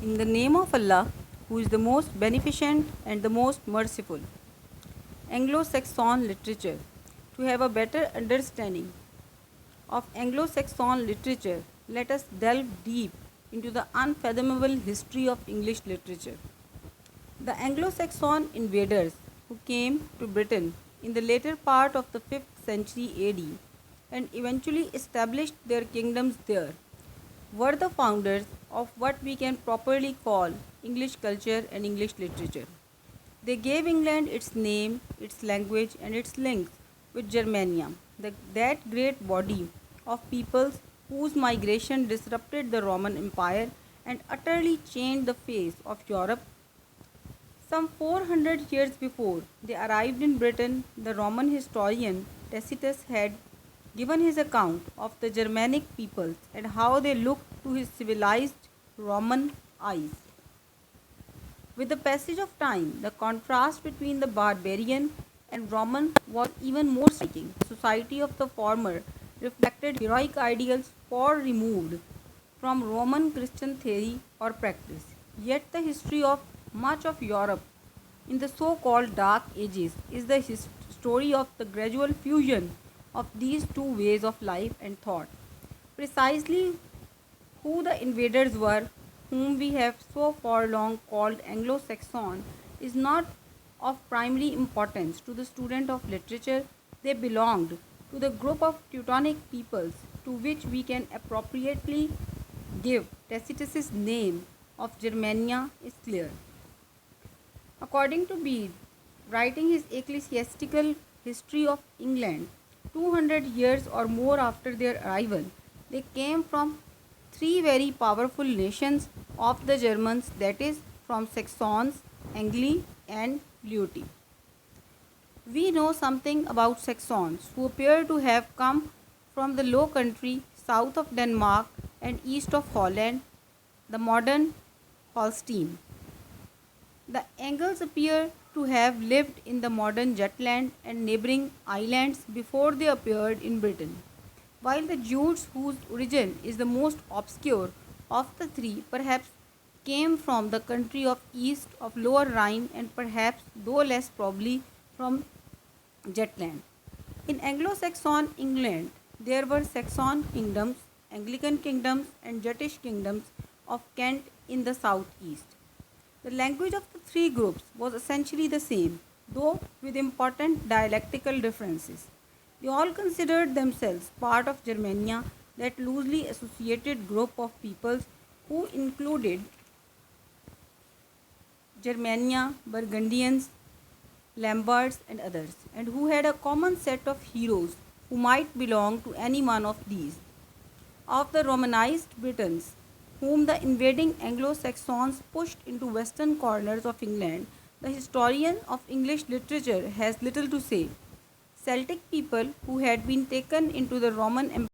In the name of Allah, who is the most beneficent and the most merciful. Anglo-Saxon literature. To have a better understanding of Anglo-Saxon literature, let us delve deep into the unfathomable history of English literature. The Anglo-Saxon invaders who came to Britain in the later part of the 5th century AD and eventually established their kingdoms there were the founders of what we can properly call English culture and English literature. They gave England its name, its language, and its links with Germania, that great body of peoples whose migration disrupted the Roman Empire and utterly changed the face of Europe. Some 400 years before they arrived in Britain, the Roman historian Tacitus had given his account of the Germanic peoples and how they looked to his civilized Roman eyes. With the passage of time, the contrast between the barbarian and Roman was even more striking. The society of the former reflected heroic ideals far removed from Roman Christian theory or practice. Yet the history of much of Europe in the so-called Dark Ages is the story of the gradual fusion of these two ways of life and thought. Precisely who the invaders were, whom we have so far long called Anglo-Saxon, is not of primary importance to the student of literature. They belonged to the group of Teutonic peoples to which we can appropriately give Tacitus's name of Germania is clear. According to Bede, writing his ecclesiastical history of England 200 years or more after their arrival, they came from three very powerful nations of the Germans, that is, from Saxons, Angli, and Leuti. We know something about Saxons, who appear to have come from the Low Country south of Denmark and east of Holland, the modern Holstein. The Angles appear to have lived in the modern Jutland and neighboring islands before they appeared in Britain, while the Jutes, whose origin is the most obscure of the three, perhaps came from the country of east of Lower Rhine and perhaps, though less probably, from Jutland. In Anglo-Saxon England, there were Saxon kingdoms, Anglican kingdoms, and Jutish kingdoms of Kent in the southeast. The language of the three groups was essentially the same, though with important dialectical differences. They all considered themselves part of Germania, that loosely associated group of peoples who included Germania, Burgundians, Lombards, and others, and who had a common set of heroes who might belong to any one of these. Of the Romanized Britons, whom the invading Anglo-Saxons pushed into western corners of England, the historian of English literature has little to say. Celtic people who had been taken into the Roman Empire